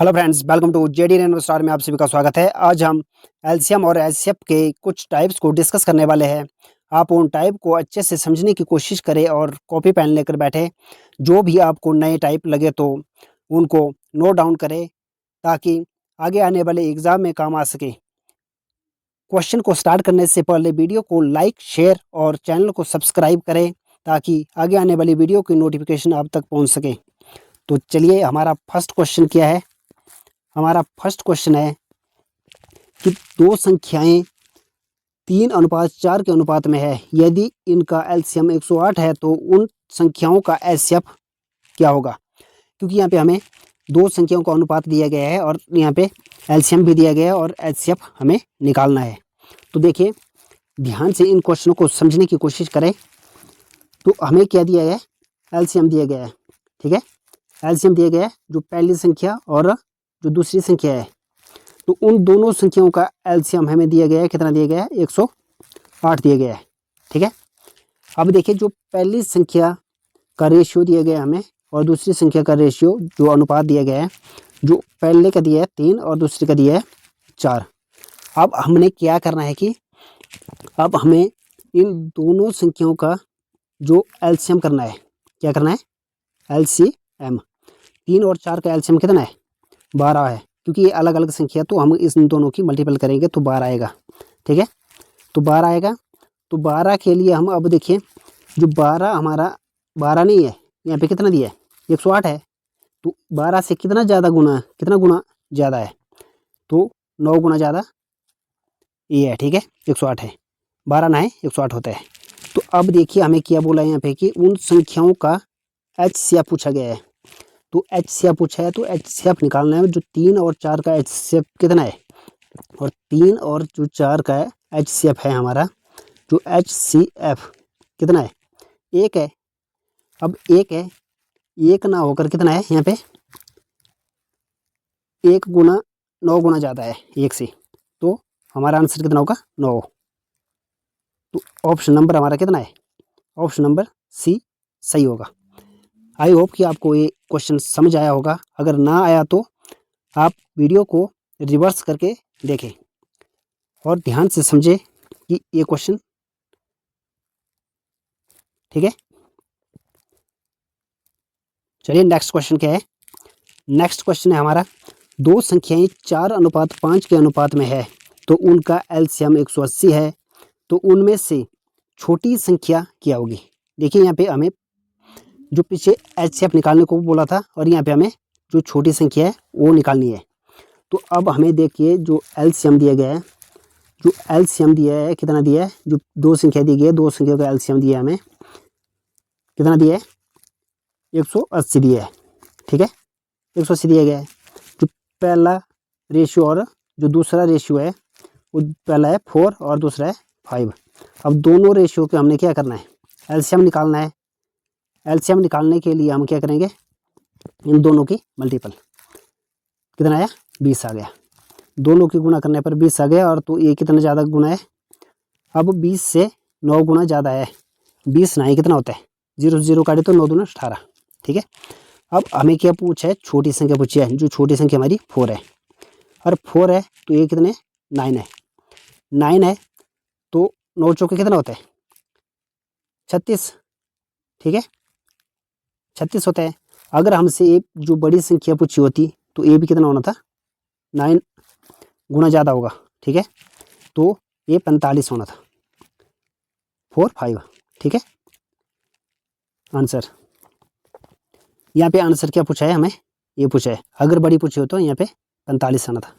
Hello friends, welcome to JD rainbow star में आप सभी का स्वागत है। आज हम एलसीएम और एचसीएफ के कुछ टाइप्स को डिस्कस करने वाले हैं। आप उन टाइप को अच्छे से समझने की कोशिश करें और कॉपी पेन लेकर बैठे। जो भी आपको नए टाइप लगे तो उनको नोट डाउन करें ताकि आगे आने वाले एग्ज़ाम में काम आ सके। क्वेश्चन को स्टार्ट करने से पहले वीडियो को लाइक, शेयर और चैनल को सब्सक्राइब करें ताकि आगे आने वाली वीडियो की नोटिफिकेशन आप तक पहुँच सके। तो चलिए, हमारा फर्स्ट क्वेश्चन क्या है। हमारा फर्स्ट क्वेश्चन है कि दो संख्याएं 3:4 के अनुपात में है। यदि इनका एलसीएम 108 है तो उन संख्याओं का एचसीएफ क्या होगा। क्योंकि यहाँ पे हमें दो संख्याओं का अनुपात दिया गया है और यहाँ पे एलसीएम भी दिया गया है और एचसीएफ हमें निकालना है। तो देखिए, ध्यान से इन क्वेश्चनों को समझने की कोशिश करें। तो हमें क्या दिया गया है, एलसीएम दिया गया है। ठीक है, एलसीएम दिया गया है जो पहली संख्या और जो दूसरी संख्या है। तो उन दोनों संख्याओं का एलसीएम हमें दिया गया है। कितना दिया गया है, 108 दिया गया है। ठीक है, अब देखिए, जो पहली संख्या का रेशियो दिया गया है हमें और दूसरी संख्या का रेशियो जो अनुपात दिया गया है, जो पहले का दिया है 3 और दूसरे का दिया है 4। अब हमने क्या करना है कि अब हमें इन दोनों संख्याओं का जो एलसीएम करना है। क्या करना है, एलसीएम। 3 और 4 का एलसीएम कितना है, 12 है। क्योंकि ये अलग अलग संख्या, तो हम इस दोनों की मल्टीपल करेंगे तो 12 आएगा। ठीक है, तो 12 आएगा। तो 12 के लिए हम अब देखिए, जो 12 हमारा 12 नहीं है, यहाँ पे कितना दिया है, 108 है। तो 12 से कितना ज़्यादा गुना है, कितना गुना ज़्यादा है, तो 9 गुना ज़्यादा ये है। ठीक है, 108 है, 12 ना है 108 होता है। तो अब देखिए, हमें क्या बोला है यहाँ पे कि उन संख्याओं का एचसीएफ पूछा गया है। तो एचसीएफ पूछा है तो एचसीएफ निकालना है। जो 3 और 4 का एचसीएफ कितना है, और 3 और जो 4 का एचसीएफ है हमारा, जो एचसीएफ कितना है, 1 है। अब 1 है, 1 ना होकर कितना है यहाँ पे, 1 गुना 9 गुना ज़्यादा है 1 से। तो हमारा आंसर कितना होगा, 9। तो ऑप्शन नंबर हमारा कितना है, ऑप्शन नंबर सी सही होगा। आई होप कि आपको ये क्वेश्चन समझ आया होगा। अगर ना आया तो आप वीडियो को रिवर्स करके देखें और ध्यान से समझें कि ये क्वेश्चन। ठीक है, चलिए नेक्स्ट क्वेश्चन क्या है। नेक्स्ट क्वेश्चन है हमारा, दो संख्याएं 4:5 के अनुपात में है तो उनका एलसीएम 180 है। तो उनमें से छोटी संख्या क्या होगी। देखिए, यहाँ पे हमें जो पीछे एचसीएफ निकालने को बोला था और यहाँ पे हमें जो छोटी संख्या है वो निकालनी है। तो अब हमें देखिए, जो एलसीएम दिया गया है, जो एलसीएम दिया है कितना दिया है, जो दो संख्या दी गई है, दो संख्या का एलसीएम दिया है हमें, कितना दिया है, 180 दिया है। ठीक है, 180 दिया गया है। जो पहला रेशियो और जो दूसरा रेशियो है, वो पहला है 4 और दूसरा है 5। अब दोनों रेशियो के हमने क्या करना है, एलसीएम निकालना है। एलसीएम निकालने के लिए हम क्या करेंगे, इन दोनों की मल्टीपल। कितना आया, 20 आ गया। दोनों की गुणा करने पर 20 आ गया। और तो ये कितना ज़्यादा गुना है, अब 20 से 9 गुना ज़्यादा है। 20 ना ही कितना होता है, 0 0 काटे तो 9 दूना 18। ठीक है, अब हमें क्या पूछा है, छोटी संख्या पूछी है। जो छोटी संख्या हमारी 4 है, और 4 है तो ये कितने, 9 है। 9 है तो 9 चौके कितना होता है, 36। ठीक है, 36 होता है। अगर हमसे एक जो बड़ी संख्या पूछी होती तो ये भी कितना होना था, 9 गुना ज़्यादा होगा। ठीक है, तो ये 45 होना था, 4 5। ठीक है, आंसर यहाँ पे आंसर क्या पूछा है हमें, ये पूछा है। अगर बड़ी पूछी हो तो यहाँ पे 45 आना था।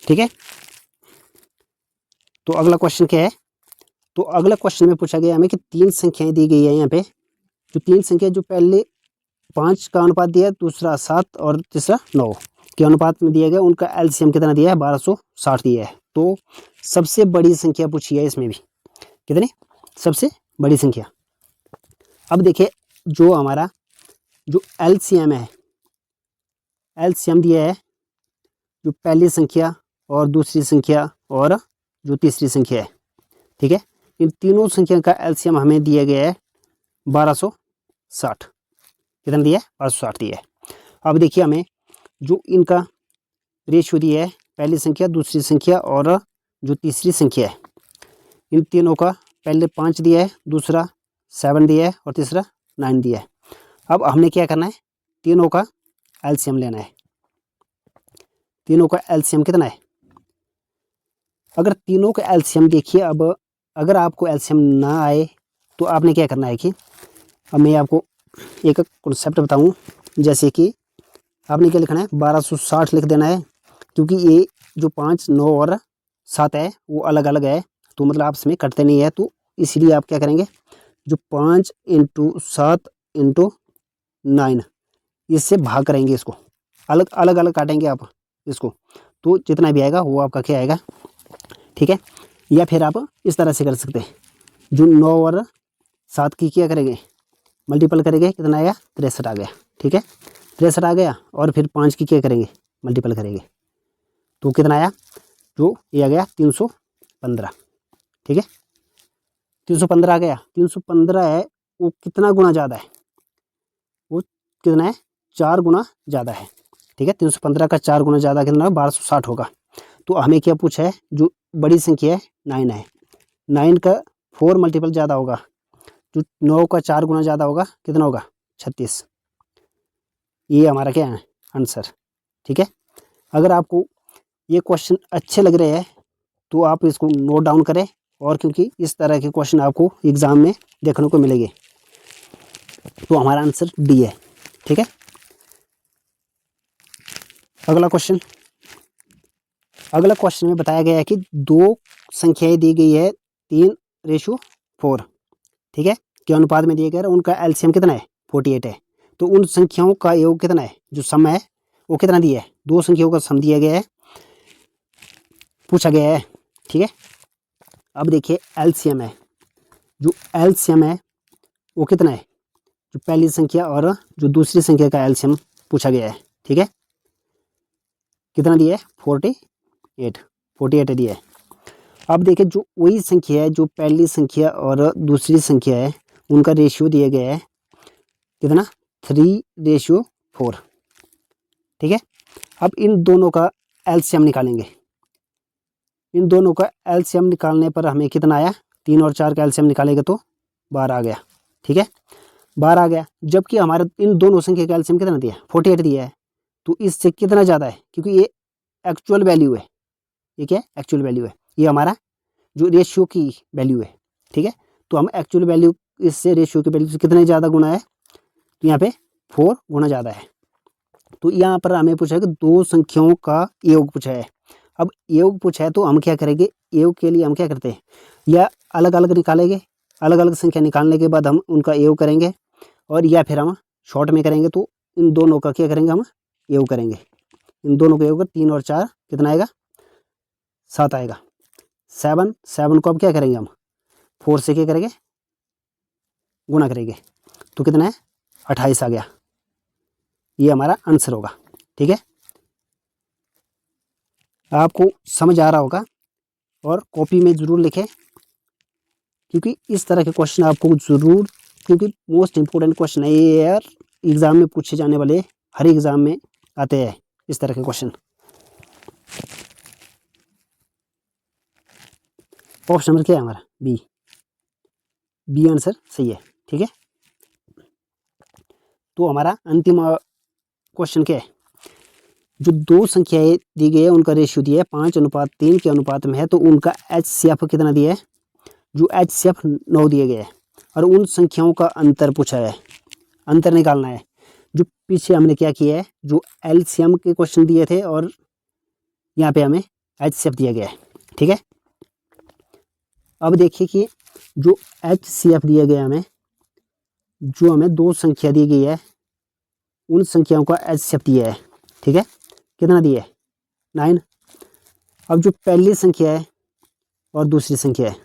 ठीक है, तो अगला क्वेश्चन क्या है। तो अगला क्वेश्चन में पूछा गया हमें कि 3 संख्याएं दी गई है। यहाँ पे जो 3 संख्या, जो पहले 5 का अनुपात दिया है, दूसरा 7 और तीसरा 9 के अनुपात में दिया गया, उनका एलसीएम कितना दिया है, 1260 दिया है। तो सबसे बड़ी संख्या पूछी है इसमें भी, कितनी, सबसे बड़ी संख्या। अब देखिए, जो हमारा जो एलसीएम है, एलसीएम दिया है जो पहली संख्या और दूसरी संख्या और जो तीसरी संख्या है। ठीक है, इन तीनों संख्या का एलसीएम हमें दिया गया है 1260। कितना दिया है, 1260 दिया है। अब देखिए हमें जो इनका रेशियो दिया है, पहली संख्या, दूसरी संख्या और जो तीसरी संख्या है, इन तीनों का पहले 5 दिया है, दूसरा 7 दिया है और तीसरा 9 दिया है। अब हमने क्या करना है, तीनों का एलसीएम लेना है। तीनों का एलसीएम कितना है? अगर तीनों का एलसीएम देखिए, अब अगर आपको एलसीएम ना आए तो आपने क्या करना है कि अब मैं आपको एक कॉन्सेप्ट बताऊं। जैसे कि आपने क्या लिखना है, 1260 लिख देना है, क्योंकि ये जो 5, 9 और 7 है वो अलग अलग है, तो मतलब आपस में कटते नहीं है। तो इसीलिए आप क्या करेंगे, जो 5 × 7 × 9 इससे भाग करेंगे, इसको अलग अलग अलग काटेंगे आप इसको, तो जितना भी आएगा वो आपका क्या आएगा, ठीक है। या फिर आप इस तरह से कर सकते हैं, जो 9 और 7 की क्या करेंगे, मल्टीपल करेंगे, कितना आएगा, 63 आ गया, ठीक है। 63 आ गया, और फिर 5 की क्या करेंगे, मल्टीपल करेंगे, तो कितना आया, जो ये आ गया 315, ठीक है। 315 आ गया। 315 है, वो कितना गुना ज़्यादा है, वो कितना है, 4 गुना ज़्यादा है, ठीक है। 315 का 4 गुना ज़्यादा कितना, 1260 होगा। तो हमें क्या पूछा है, जो बड़ी संख्या है 9 है, 9 का 4 मल्टीपल ज़्यादा होगा, जो 9 का 4 गुना ज़्यादा होगा, कितना होगा, 36। ये हमारा क्या है, आंसर, ठीक है। अगर आपको ये क्वेश्चन अच्छे लग रहे हैं तो आप इसको नोट डाउन करें, और क्योंकि इस तरह के क्वेश्चन आपको एग्ज़ाम में देखने को मिलेंगे। तो हमारा आंसर डी है, ठीक है। अगला क्वेश्चन में बताया गया है कि दो संख्याएं दी गई है 3:4, ठीक है, के अनुपात में दिया गया है, उनका एलसीएम कितना है, 48 है। तो उन संख्याओं का योग कितना है, जो सम है वो कितना दिया है, दो संख्याओं का सम दिया गया है, पूछा गया है, ठीक है। अब देखिए एलसीएम है, जो एलसीएम है वो कितना है, जो पहली संख्या और जो दूसरी संख्या का एलसीएम पूछा गया है, ठीक है। कितना दिया है, 48 दिया है। अब देखिए जो वही संख्या है, जो पहली संख्या और दूसरी संख्या है, उनका रेशियो दिया गया है, कितना, 3:4, ठीक है। अब इन दोनों का एलसीएम निकालेंगे। इन दोनों का एलसीएम निकालने पर हमें कितना आया, 3 और 4 का एलसीएम निकालेंगे तो 12 आ गया, ठीक है, 12 आ गया। जबकि हमारे इन दोनों संख्या का एलसीएम कितना दिया है, 48 दिया है। तो इससे कितना ज़्यादा है, क्योंकि ये एक्चुअल वैल्यू है, ये क्या है, एक्चुअल वैल्यू है, ये हमारा जो रेशियो की वैल्यू है, ठीक है। तो हम एक्चुअल वैल्यू इससे रेशियो की वैल्यू से कितने ज़्यादा गुना है, तो यहाँ पे 4 गुना ज़्यादा है। तो यहाँ पर हमें पूछा है कि दो संख्याओं का योग पूछा है। अब योग पूछा है तो हम क्या करेंगे, योग के लिए हम क्या करते हैं, या अलग अलग निकालेंगे, अलग अलग संख्या निकालने के बाद हम उनका योग करेंगे, और या फिर हम शॉर्ट में करेंगे, तो इन दोनों का क्या करेंगे, हम योग करेंगे। इन दोनों का योग 3 और 4 कितना आएगा, 7 आएगा। 7 को अब क्या करेंगे, हम 4 से क्या करेंगे, गुणा करेंगे, तो कितना है, 28 आ गया। ये हमारा आंसर होगा, ठीक है। आपको समझ आ रहा होगा, और कॉपी में ज़रूर लिखें, क्योंकि इस तरह के क्वेश्चन आपको ज़रूर, क्योंकि मोस्ट इम्पोर्टेंट क्वेश्चन है ये यार, एग्ज़ाम में पूछे जाने वाले, हर एग्ज़ाम में आते हैं इस तरह के क्वेश्चन। ऑप्शन नंबर क्या है हमारा, बी आंसर सही है, ठीक है। तो हमारा अंतिम क्वेश्चन क्या है, जो दो संख्याएं दी गई है उनका रेशियो दिया है 5:3 के अनुपात में है, तो उनका एचसीएफ कितना दिया है, जो एचसीएफ 9 दिया गया है, और उन संख्याओं का अंतर पूछा है, अंतर निकालना है। जो पीछे हमने क्या किया है, जो एलसीएम के क्वेश्चन दिए थे, और यहाँ पे हमें एचसीएफ दिया गया है, ठीक है। अब देखिए कि जो एचसीएफ दिया गया हमें, जो हमें दो संख्या दी गई है, उन संख्याओं का एचसीएफ दिया है, ठीक है। कितना दिया है, 9। अब जो पहली संख्या है और दूसरी संख्या है,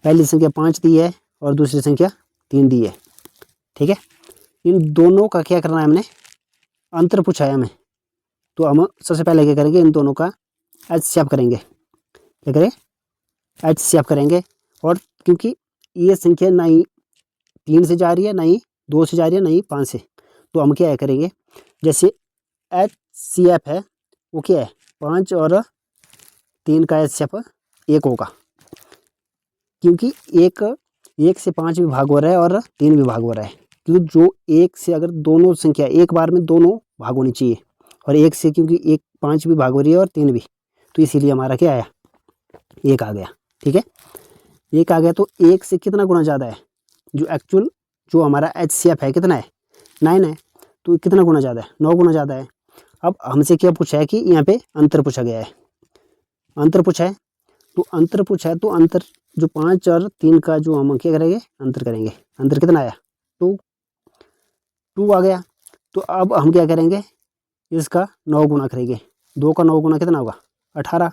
पहली संख्या 5 दी है और दूसरी संख्या 3 दी है, ठीक है। इन दोनों का क्या करना है, हमने अंतर पूछा है हमें, तो हम सबसे पहले क्या करेंगे, इन दोनों का एचसीएफ करेंगे, क्या करें, एचसीएफ करेंगे। और क्योंकि ये संख्या ना ही 3 से जा रही है, ना ही 2 से जा रही है, ना ही 5 से, तो हम क्या करेंगे, जैसे HCF है वो क्या है 5 और 3 का HCF 1 होगा, क्योंकि एक से 5 भी भाग हो रहा है और 3 भी भाग हो रहा है। क्योंकि जो एक से अगर दोनों संख्या एक बार में दोनों भाग होनी चाहिए, और एक से क्योंकि एक 5 भी भाग हो रही है और 3 भी, तो इसीलिए हमारा क्या आया 1 आ गया। ठीक है, 1 आ गया तो 1 से कितना गुना ज़्यादा है, जो एक्चुअल जो हमारा HCF है कितना है 9 है, तो कितना गुना ज़्यादा है 9 गुना ज़्यादा है। अब हमसे क्या पूछा है कि यहाँ पे अंतर पूछा गया है, अंतर पूछा है, तो अंतर पूछा है तो अंतर जो 5 और 3 का जो हम क्या करेंगे अंतर करेंगे, अंतर कितना आया 2 आ गया। तो अब हम क्या करेंगे इसका 9 गुना करेंगे, 2 का 9 गुना कितना होगा 18,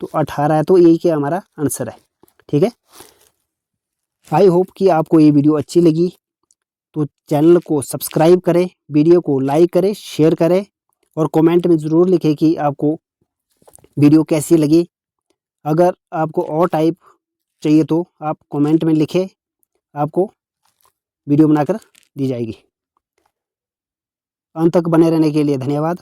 तो 18 है, तो यही क्या हमारा आंसर है। ठीक है, आई होप कि आपको ये वीडियो अच्छी लगी, तो चैनल को सब्सक्राइब करें, वीडियो को लाइक करें, शेयर करें और कमेंट में ज़रूर लिखें कि आपको वीडियो कैसी लगी। अगर आपको और टाइप चाहिए तो आप कमेंट में लिखें, आपको वीडियो बनाकर दी जाएगी। अंत तक बने रहने के लिए धन्यवाद।